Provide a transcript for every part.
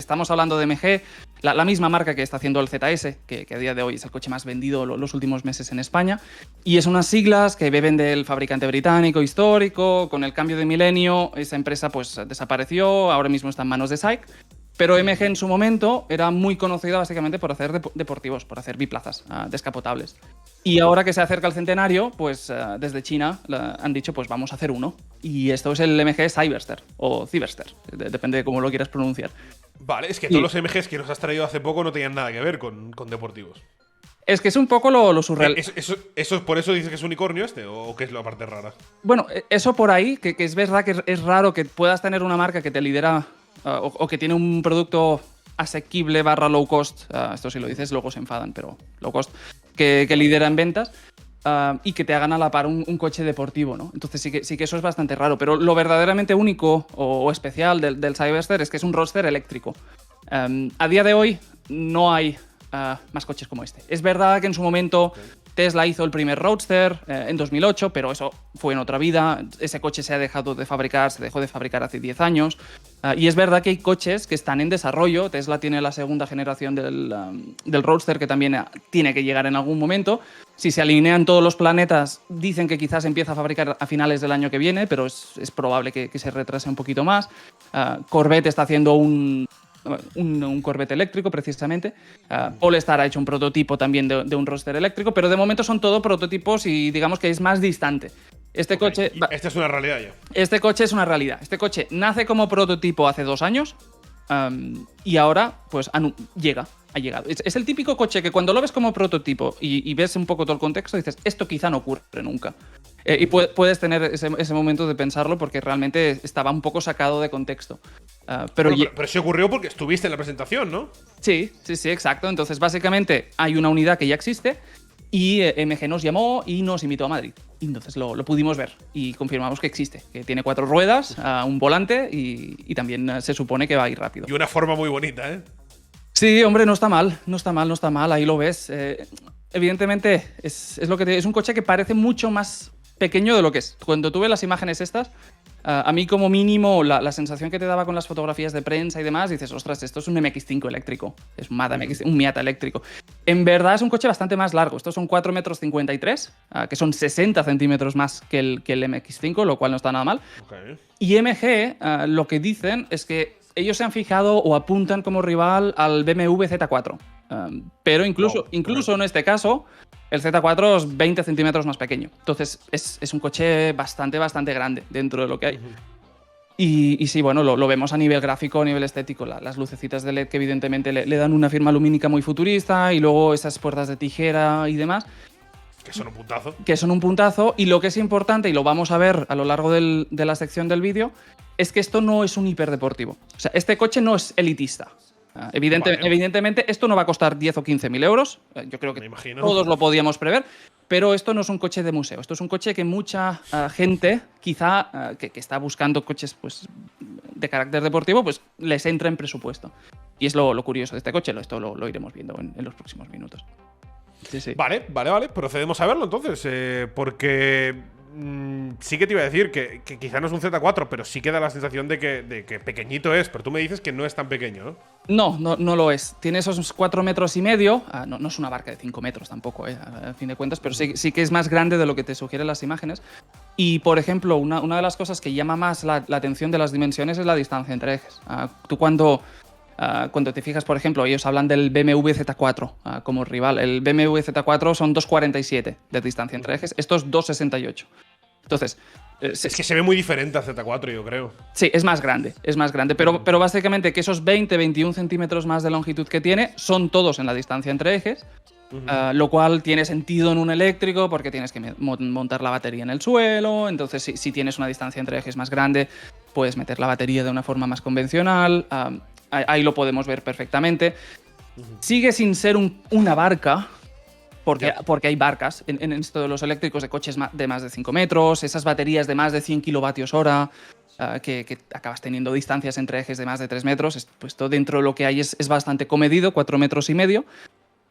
estamos hablando de MG, la misma marca que está haciendo el ZS, que a día de hoy es el coche más vendido los últimos meses en España, y es unas siglas que beben del fabricante británico histórico. Con el cambio de milenio, esa empresa pues desapareció, ahora mismo está en manos de SAIC. Pero MG en su momento era muy conocida básicamente por hacer deportivos, por hacer biplazas descapotables. Y ahora que se acerca el centenario, pues desde China han dicho, pues vamos a hacer uno. Y esto es el MG Cyberster, o Cyberster, depende de cómo lo quieras pronunciar. Vale, es que todos los MGs que nos has traído hace poco no tenían nada que ver con deportivos. Es que es un poco lo surreal. ¿Eso por eso dices que es unicornio este? ¿O qué es la parte rara? Bueno, eso por ahí, que es verdad que es raro que puedas tener una marca que te lidera o que tiene un producto asequible / low cost, esto si lo dices luego se enfadan, pero low cost, que lidera en ventas y que te hagan a la par un coche deportivo, ¿no? Entonces sí que eso es bastante raro, pero lo verdaderamente único o especial del Cyberster es que es un roadster eléctrico. A día de hoy no hay más coches como este. Es verdad que en su momento Tesla hizo el primer Roadster en 2008, pero eso fue en otra vida. Ese coche se dejó de fabricar hace 10 años. Y es verdad que hay coches que están en desarrollo. Tesla tiene la segunda generación del Roadster, que también tiene que llegar en algún momento. Si se alinean todos los planetas, dicen que quizás empieza a fabricar a finales del año que viene, pero es probable que se retrase un poquito más. Corvette está haciendo un Corvette eléctrico, precisamente. Polestar ha hecho un prototipo también de un roadster eléctrico, pero de momento son todo prototipos y digamos que es más distante. Este coche es una realidad ya. Este coche es una realidad. Este coche nace como prototipo hace 2 años y ahora pues ha llegado. Es el típico coche que cuando lo ves como prototipo y ves un poco todo el contexto, dices, esto quizá no ocurre nunca. Y puedes tener ese momento de pensarlo porque realmente estaba un poco sacado de contexto. Pero sí ocurrió porque estuviste en la presentación, ¿no? Sí, exacto. Entonces, básicamente, hay una unidad que ya existe y MG nos llamó y nos invitó a Madrid. Y entonces lo pudimos ver y confirmamos que existe, que tiene 4 ruedas, un volante y también se supone que va a ir rápido. Y una forma muy bonita, ¿eh? Sí, hombre, no está mal, ahí lo ves. Evidentemente, es lo que es un coche que parece mucho más pequeño de lo que es. Cuando tú ves las imágenes estas, a mí como mínimo la sensación que te daba con las fotografías de prensa y demás, dices, ostras, esto es un MX5 eléctrico, es un Miata eléctrico. En verdad es un coche bastante más largo, estos son 4,53 metros, que son 60 centímetros más que el MX5, lo cual no está nada mal. Okay. Y MG lo que dicen es que ellos se han fijado o apuntan como rival al BMW Z4, pero incluso en este caso el Z4 es 20 centímetros más pequeño. Entonces es un coche bastante grande dentro de lo que hay. Y sí, bueno, lo vemos a nivel gráfico, a nivel estético. Las lucecitas de LED que evidentemente le dan una firma lumínica muy futurista y luego esas puertas de tijera y demás. Que son un puntazo. Que son un puntazo. Y lo que es importante, y lo vamos a ver a lo largo de la sección del vídeo, es que esto no es un hiperdeportivo. O sea, este coche no es elitista. Evidentemente, esto no va a costar 10 o 15 mil euros. Yo creo que todos lo podíamos prever. Pero esto no es un coche de museo. Esto es un coche que mucha gente, quizá, que está buscando coches pues, de carácter deportivo, pues les entra en presupuesto. Y es lo curioso de este coche. Esto lo iremos viendo en los próximos minutos. Sí. Vale. Procedemos a verlo entonces. Porque sí que te iba a decir que quizá no es un Z4, pero sí que da la sensación de que pequeñito es. Pero tú me dices que no es tan pequeño, ¿no? No lo es. Tiene esos 4,5 metros. No es una barca de 5 metros tampoco, a fin de cuentas, pero sí que es más grande de lo que te sugieren las imágenes. Y, por ejemplo, una de las cosas que llama más la atención de las dimensiones es la distancia entre ejes. Tú cuando te fijas, por ejemplo, ellos hablan del BMW Z4 como rival. El BMW Z4 son 2,47 de distancia entre ejes. Esto es 2,68. Entonces… es que se ve muy diferente al Z4, yo creo. Sí, es más grande. Pero básicamente que esos 20-21 centímetros más de longitud que tiene son todos en la distancia entre ejes, lo cual tiene sentido en un eléctrico porque tienes que montar la batería en el suelo. Entonces, si tienes una distancia entre ejes más grande, puedes meter la batería de una forma más convencional. Ahí lo podemos ver perfectamente. Sigue sin ser una barca, porque hay barcas en esto de los eléctricos de coches de más de 5 metros, esas baterías de más de 100 kilovatios hora, que acabas teniendo distancias entre ejes de más de 3 metros. Pues todo dentro de lo que hay es bastante comedido, 4,5 metros.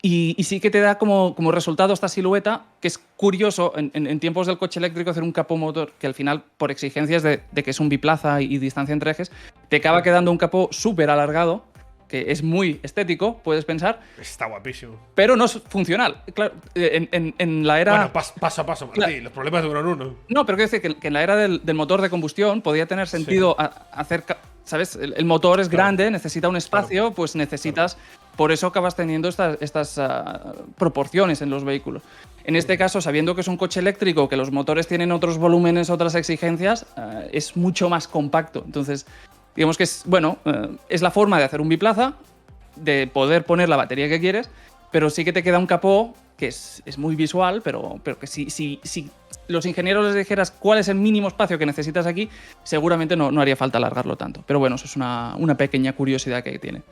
Y sí que te da como resultado esta silueta, que es curioso en tiempos del coche eléctrico hacer un capó motor que al final, por exigencias de que es un biplaza y distancia entre ejes, te acaba quedando un capó súper alargado. que es muy estético, puedes pensar, Está guapísimo. pero no es funcional. Claro, en la era... Bueno, paso a paso, Martí. Claro. Los problemas de uno en uno. No, pero quiero decir que en la era del motor de combustión podía tener sentido hacer... ¿Sabes? El motor es grande, necesita un espacio, pues necesitas... Por eso acabas teniendo estas proporciones en los vehículos. En este caso, sabiendo que es un coche eléctrico, que los motores tienen otros volúmenes, otras exigencias, es mucho más compacto. Entonces, digamos que es, bueno, es la forma de hacer un biplaza, de poder poner la batería que quieres, pero sí que te queda un capó que es muy visual, pero que si los ingenieros les dijeras cuál es el mínimo espacio que necesitas aquí, seguramente no haría falta alargarlo tanto. Pero bueno, eso es una pequeña curiosidad que tiene.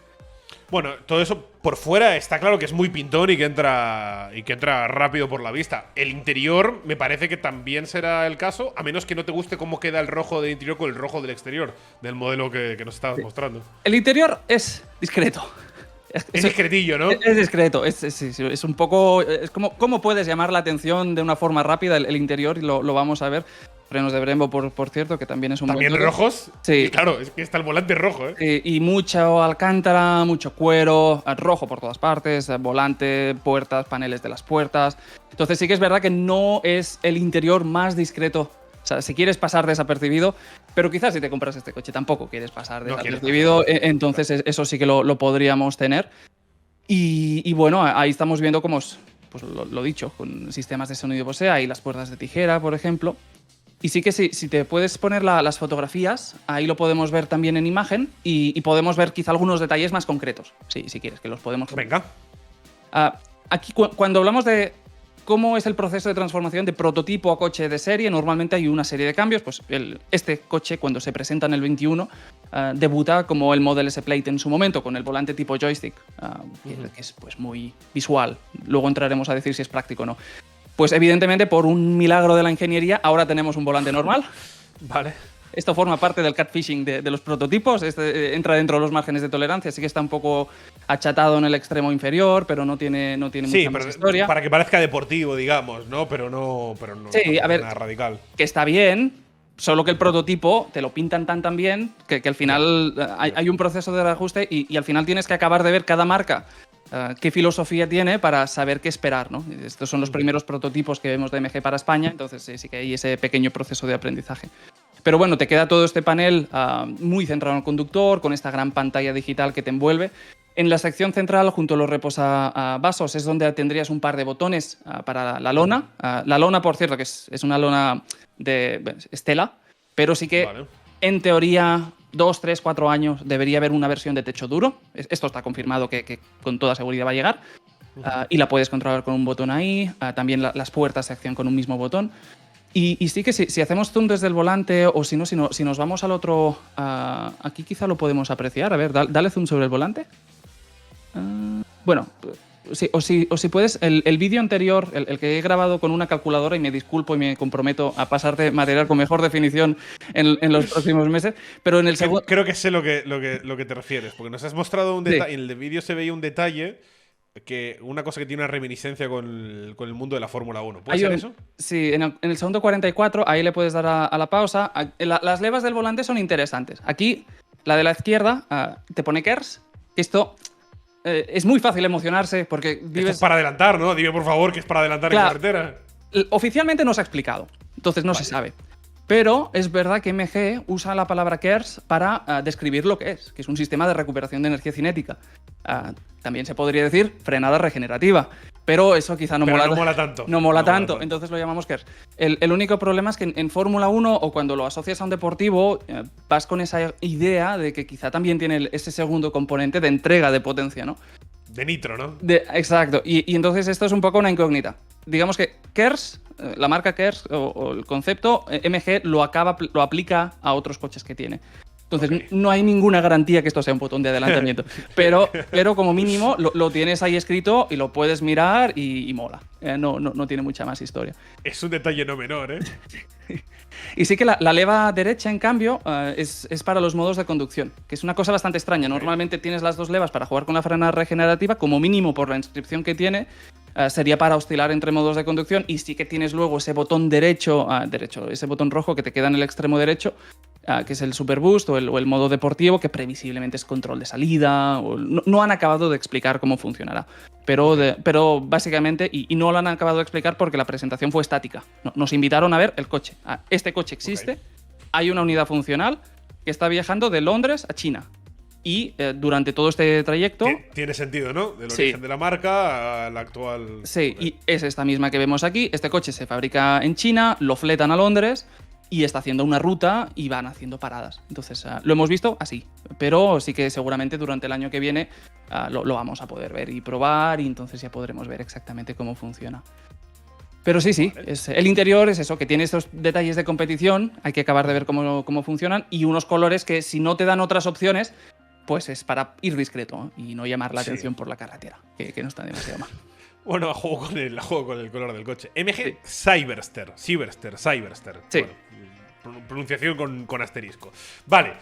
Bueno, todo eso por fuera está claro que es muy pintón y que entra rápido por la vista. El interior me parece que también será el caso, a menos que no te guste cómo queda el rojo del interior con el rojo del exterior, del modelo que nos estabas mostrando. El interior es discreto. Es discretillo, ¿no? Es discreto, es un poco... Es como cómo puedes llamar la atención de una forma rápida el interior, y lo vamos a ver. Frenos de Brembo, por cierto, que también es un... ¿También rojos? Sí. Y claro, es que está el volante rojo, ¿eh? Y mucho alcántara, mucho cuero, rojo por todas partes, volante, puertas, paneles de las puertas. Entonces sí que es verdad que no es el interior más discreto. O sea, si quieres pasar desapercibido, pero quizás si te compras este coche tampoco quieres pasar desapercibido, entonces eso sí que lo podríamos tener. Y bueno, ahí estamos viendo cómo es, pues lo dicho, con sistemas de sonido Bose, ahí las puertas de tijera, por ejemplo. Y sí que si te puedes poner las fotografías, ahí lo podemos ver también en imagen y podemos ver quizá algunos detalles más concretos, si quieres, que los podemos ver. Venga. Aquí cuando hablamos de cómo es el proceso de transformación de prototipo a coche de serie, normalmente hay una serie de cambios. Pues este coche, cuando se presenta en el 21, debuta como el Model S Plate en su momento, con el volante tipo joystick, que es pues muy visual. Luego entraremos a decir si es práctico o no. Pues evidentemente, por un milagro de la ingeniería, ahora tenemos un volante normal. Vale. Esto forma parte del catfishing de los prototipos. Entra dentro de los márgenes de tolerancia. Sí que está un poco achatado en el extremo inferior, pero no tiene mucha más historia. Para que parezca deportivo, digamos, ¿no? Pero no sí, a ver, nada radical. Que está bien, solo que el prototipo te lo pintan tan bien que al final hay un proceso de reajuste y al final tienes que acabar de ver cada marca qué filosofía tiene para saber qué esperar, ¿no? Estos son los primeros prototipos que vemos de MG para España, entonces sí que hay ese pequeño proceso de aprendizaje. Pero bueno, te queda todo este panel muy centrado en el conductor, con esta gran pantalla digital que te envuelve. En la sección central, junto a los reposavasos, es donde tendrías un par de botones para la lona. La lona, por cierto, que es una lona de Stella, pero sí que, en teoría, 2, 3, 4 años debería haber una versión de techo duro. Esto está confirmado que con toda seguridad va a llegar. Y la puedes controlar con un botón ahí. También las puertas se accionan con un mismo botón. Y sí que si hacemos zoom desde el volante, o si nos vamos al otro... aquí quizá lo podemos apreciar. A ver, dale zoom sobre el volante. Bueno, sí, o si puedes, el vídeo anterior, el que he grabado con una calculadora, y me disculpo y me comprometo a pasarte material con mejor definición en los próximos meses, pero en el segundo... Creo que sé lo que te refieres, porque nos has mostrado un detalle, en el vídeo se veía un detalle, una cosa que tiene una reminiscencia con el mundo de la Fórmula 1. ¿Puede ser eso? Sí, en el segundo 44, ahí le puedes dar a la pausa. Las levas del volante son interesantes. Aquí, la de la izquierda, te pone KERS. Esto... es muy fácil emocionarse porque vives... Esto es para adelantar, ¿no? Dime, por favor, que es para adelantar en carretera. Oficialmente no se ha explicado, entonces no se sabe. Pero es verdad que MG usa la palabra KERS para describir lo que es un sistema de recuperación de energía cinética. También se podría decir frenada regenerativa, pero eso quizá no mola tanto. No mola tanto, entonces lo llamamos KERS. El único problema es que en Fórmula 1, o cuando lo asocias a un deportivo, vas con esa idea de que quizá también tiene ese segundo componente de entrega de potencia, ¿no? De nitro, ¿no? Exacto, y entonces esto es un poco una incógnita. Digamos que KERS, la marca KERS o el concepto, MG lo aplica a otros coches que tiene. Entonces no hay ninguna garantía que esto sea un botón de adelantamiento. pero como mínimo lo tienes ahí escrito y lo puedes mirar y mola. No tiene mucha más historia. Es un detalle no menor, ¿eh? Y sí que la leva derecha, en cambio, es para los modos de conducción, que es una cosa bastante extraña. Normalmente tienes las dos levas para jugar con la frenada regenerativa, como mínimo por la inscripción que tiene. sería para oscilar entre modos de conducción, y sí que tienes luego ese botón derecho, ese botón rojo que te queda en el extremo derecho, que es el Super Boost o el modo deportivo, que previsiblemente es control de salida. No han acabado de explicar cómo funcionará, pero básicamente, y no lo han acabado de explicar porque la presentación fue estática. Nos invitaron a ver el coche. Este coche existe, hay una unidad funcional que está viajando de Londres a China. Y durante todo este trayecto… Tiene sentido, ¿no? Del origen de la marca al actual… Sí, y es esta misma que vemos aquí. Este coche se fabrica en China, lo fletan a Londres y está haciendo una ruta y van haciendo paradas. Entonces, lo hemos visto así. Pero sí que seguramente durante el año que viene lo vamos a poder ver y probar, y entonces ya podremos ver exactamente cómo funciona. Pero sí, el interior es eso, que tiene estos detalles de competición, hay que acabar de ver cómo funcionan, y unos colores que si no te dan otras opciones, pues es para ir discreto, ¿eh? Y no llamar la atención por la carretera, que no está demasiado mal. Bueno, juego con el color del coche. MG Cyberster. Sí. Bueno, pronunciación con asterisco. Vale.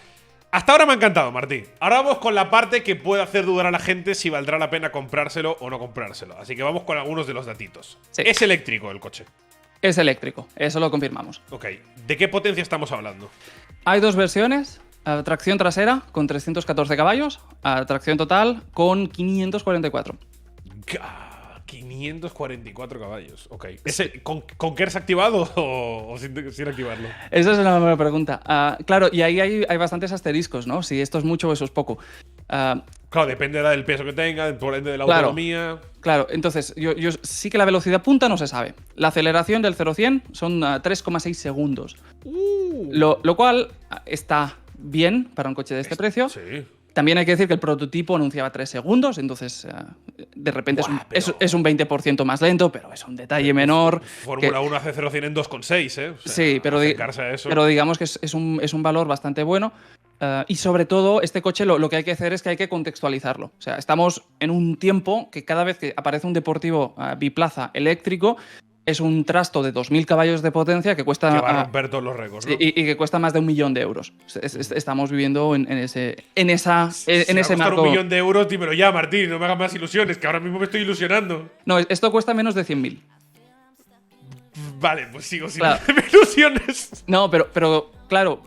Hasta ahora me ha encantado, Martí. Ahora vamos con la parte que puede hacer dudar a la gente si valdrá la pena comprárselo o no comprárselo. Así que vamos con algunos de los datitos. Sí. ¿Es eléctrico el coche? Es eléctrico, eso lo confirmamos. Ok. ¿De qué potencia estamos hablando? Hay dos versiones. Tracción trasera con 314 caballos, tracción total con 544. 544 caballos, ok. ¿Con KERS activado o sin activarlo? Esa es una buena pregunta. Claro, y ahí hay bastantes asteriscos, ¿no? Si esto es mucho o eso es poco. Claro, dependerá del peso que tenga, por ende de la autonomía. Claro, entonces, yo sí que la velocidad punta no se sabe. La aceleración del 0 a 100 son 3,6 segundos. Lo cual está bien para un coche de este precio. Sí. También hay que decir que el prototipo anunciaba 3 segundos, entonces de repente es un 20% más lento, pero es un detalle menor. Fórmula 1 hace 0 a 100 en 2,6, ¿eh? O sea, sí, pero digamos que es un valor bastante bueno. Y sobre todo, este coche lo que hay que hacer es que hay que contextualizarlo. O sea, estamos en un tiempo que cada vez que aparece un deportivo biplaza eléctrico, es un trasto de 2.000 caballos de potencia que cuesta… Que va a romper todos los récords, ¿no? Y que cuesta más de 1 millón de euros. Estamos viviendo en ese marco… 1 millón de euros, dímelo ya, Martín, no me hagas más ilusiones, que ahora mismo me estoy ilusionando. No, esto cuesta menos de 100.000. Vale, pues sigo sin hacerme ilusiones. No, pero claro,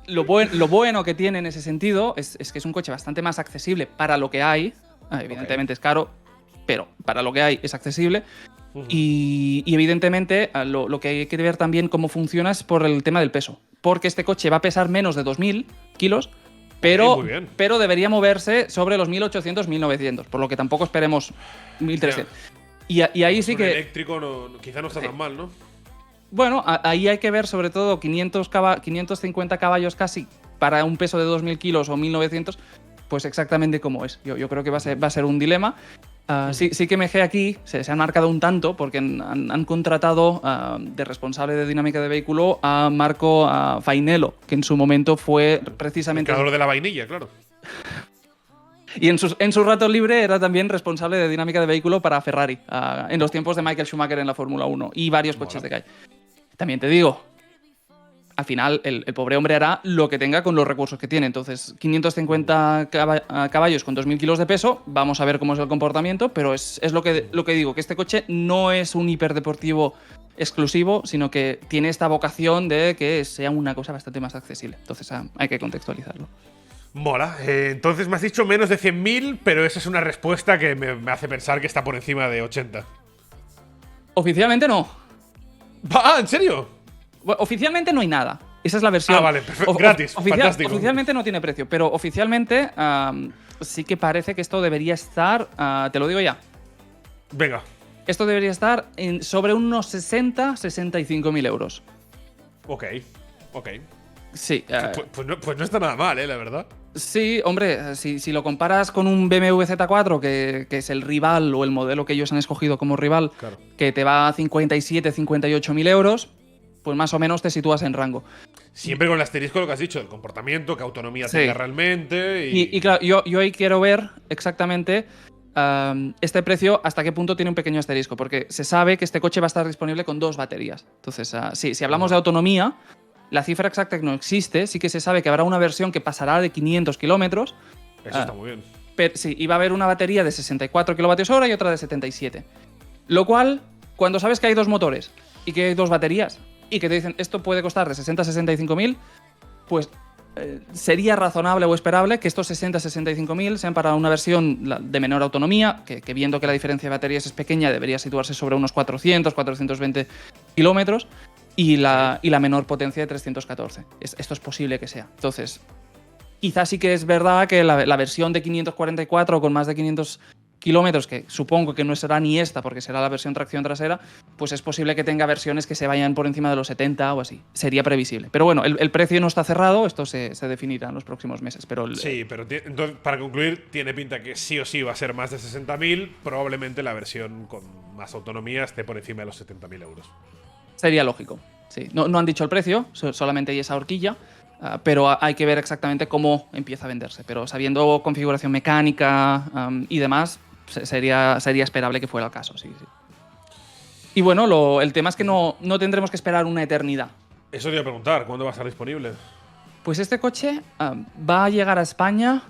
lo bueno que tiene en ese sentido es que es un coche bastante más accesible para lo que hay. Evidentemente es caro, pero para lo que hay es accesible. Y evidentemente lo que hay que ver también cómo funciona es por el tema del peso. Porque este coche va a pesar menos de 2.000 kilos, pero debería moverse sobre los 1.800, 1.900, por lo que tampoco esperemos 1.300. Y ahí sí que… eléctrico quizá no está tan mal, ¿no? Bueno, ahí hay que ver sobre todo 550 caballos casi para un peso de 2.000 kilos o 1.900, pues exactamente cómo es. Yo creo que va a ser un dilema. Sí que MG aquí se han marcado un tanto porque han contratado de responsable de dinámica de vehículo a Marco Fainello, que en su momento fue precisamente… El creador de la vainilla, claro. Y en su rato libre era también responsable de dinámica de vehículo para Ferrari, en los tiempos de Michael Schumacher en la Fórmula 1 y varios coches de calle. También te digo, al final el pobre hombre hará lo que tenga con los recursos que tiene. Entonces, 550 caballos con 2.000 kilos de peso, vamos a ver cómo es el comportamiento, pero es lo que digo, que este coche no es un hiperdeportivo exclusivo, sino que tiene esta vocación de que sea una cosa bastante más accesible. Entonces, hay que contextualizarlo. Mola. Entonces me has dicho menos de 100.000, pero esa es una respuesta que me hace pensar que está por encima de 80. Oficialmente no. ¿En serio? Oficialmente no hay nada. Esa es la versión… Vale, perfecto. Gratis, fantástico. Oficialmente no tiene precio, pero oficialmente sí que parece que esto debería estar… te lo digo ya. Venga. Esto debería estar sobre unos 60-65.000 euros. Ok. Sí. Pues no está nada mal, la verdad. Sí, hombre, si lo comparas con un BMW Z4, que es el rival o el modelo que ellos han escogido como rival, claro, que te va a 57-58.000 euros, pues más o menos te sitúas en rango. Siempre con el asterisco lo que has dicho, el comportamiento, qué autonomía tenga realmente. Y claro, yo ahí quiero ver exactamente este precio, hasta qué punto tiene un pequeño asterisco, porque se sabe que este coche va a estar disponible con 2 baterías. Entonces, si hablamos de autonomía, la cifra exacta no existe, sí que se sabe que habrá una versión que pasará de 500 kilómetros. Eso está muy bien. Pero sí, y va a haber una batería de 64 kWh y otra de 77. Lo cual, cuando sabes que hay 2 motores y que hay 2 baterías y que te dicen esto puede costar de 60 a 65.000, pues sería razonable o esperable que estos 60 a 65.000 sean para una versión de menor autonomía, que viendo que la diferencia de baterías es pequeña debería situarse sobre unos 400, 420 kilómetros y la menor potencia de 314. Esto es posible que sea. Entonces, quizás sí que es verdad que la versión de 544 con más de 500 kilómetros, que supongo que no será ni esta porque será la versión tracción trasera, pues es posible que tenga versiones que se vayan por encima de los 70 o así. Sería previsible. Pero bueno, el precio no está cerrado, esto se definirá en los próximos meses. Pero sí, pero entonces, para concluir, tiene pinta que sí o sí va a ser más de 60.000. Probablemente la versión con más autonomía esté por encima de los 70.000 euros. Sería lógico. Sí. No han dicho el precio, solamente hay esa horquilla. Pero hay que ver exactamente cómo empieza a venderse. Pero sabiendo configuración mecánica y demás, sería esperable que fuera el caso, sí. Y bueno, el tema es que no tendremos que esperar una eternidad. Eso te iba a preguntar, ¿cuándo va a estar disponible? Pues este coche va a llegar a España,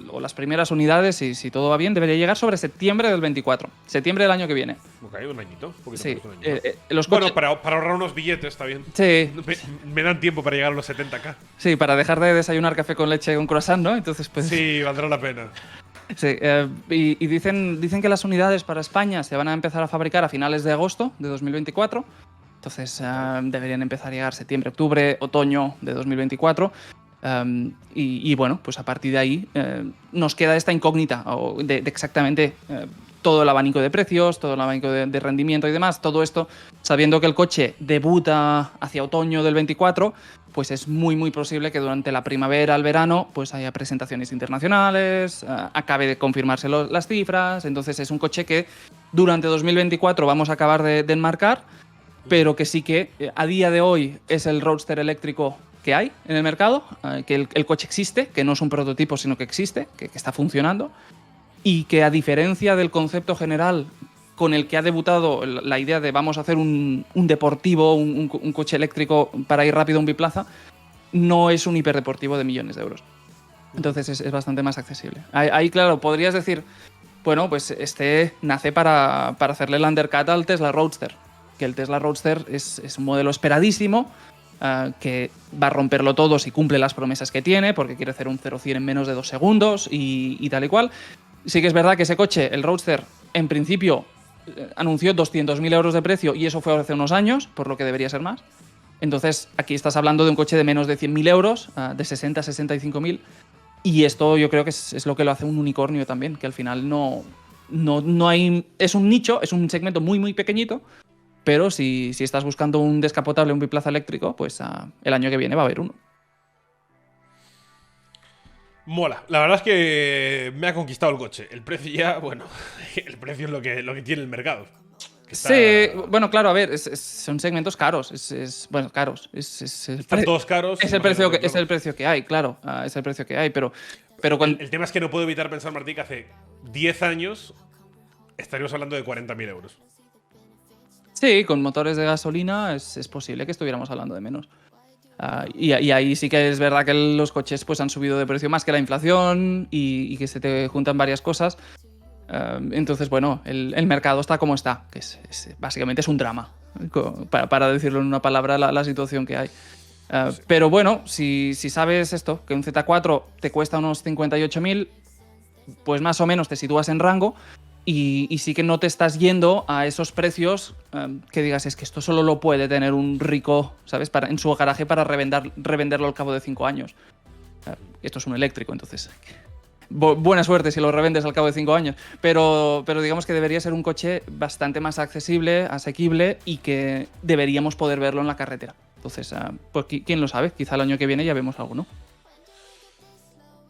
o las primeras unidades, si todo va bien, debería llegar sobre septiembre del 24. Septiembre del año que viene. Ok, un añito. Sí. Un añito. Los bueno, coches... para ahorrar unos billetes está bien. Sí. Me dan tiempo para llegar a los 70k. Sí, para dejar de desayunar café con leche con croissant, ¿no? Entonces, pues... Sí, valdrá la pena. Sí, y dicen que las unidades para España se van a empezar a fabricar a finales de agosto de 2024. Entonces deberían empezar a llegar septiembre, octubre, otoño de 2024. Y bueno, pues a partir de ahí nos queda esta incógnita de exactamente todo el abanico de precios, todo el abanico de rendimiento y demás. Todo esto sabiendo que el coche debuta hacia otoño del 24, pues es muy posible que durante la primavera, el verano, pues haya presentaciones internacionales, acabe de confirmarse las cifras. Entonces es un coche que durante 2024 vamos a acabar de enmarcar, pero que sí que a día de hoy es el Roadster eléctrico que hay en el mercado, que el coche existe, que no es un prototipo, sino que existe, que está funcionando, y que a diferencia del concepto general con el que ha debutado la idea de vamos a hacer un deportivo, un coche eléctrico para ir rápido a un biplaza, no es un hiperdeportivo de millones de euros. Entonces es bastante más accesible. Ahí, claro, podrías decir, bueno, pues este nace para hacerle el undercut al Tesla Roadster, que el Tesla Roadster es un modelo esperadísimo, que va a romperlo todo si cumple las promesas que tiene, porque quiere hacer un 0-100 en menos de 2 segundos y tal y cual. Sí que es verdad que ese coche, el Roadster, en principio anunció 200.000 euros de precio y eso fue hace unos años, por lo que debería ser más. Entonces aquí estás hablando de un coche de menos de 100.000 euros, de 60 a 65.000, y esto yo creo que es lo que lo hace un unicornio también, que al final no hay... Es un nicho, es un segmento muy pequeñito, pero si estás buscando un descapotable, un biplaza eléctrico, pues el año que viene va a haber uno. Mola. La verdad es que me ha conquistado el coche. El precio ya, bueno, el precio es lo que tiene el mercado. Sí, bueno, claro, a ver, son segmentos caros. Bueno, caros. Están todos caros. Es el precio que hay, claro. Es el precio que hay, pero el tema es que no puedo evitar pensar, Martí, que hace 10 años estaríamos hablando de 40.000 euros. Sí, con motores de gasolina es posible que estuviéramos hablando de menos. Y ahí sí que es verdad que los coches pues han subido de precio más que la inflación y que se te juntan varias cosas. Entonces, bueno, el mercado está como está, que básicamente es un drama, para decirlo en una palabra, la situación que hay. Sí. Pero bueno, si sabes esto, que un Z4 te cuesta unos 58.000, pues más o menos te sitúas en rango. Y sí que no te estás yendo a esos precios que digas, es que esto solo lo puede tener un rico, ¿sabes? En su garaje para revenderlo al cabo de 5 años. Esto es un eléctrico, entonces buena suerte si lo revendes al cabo de 5 años. Pero digamos que debería ser un coche bastante más accesible, asequible y que deberíamos poder verlo en la carretera. Entonces, pues quién lo sabe, quizá el año que viene ya vemos algo, ¿no?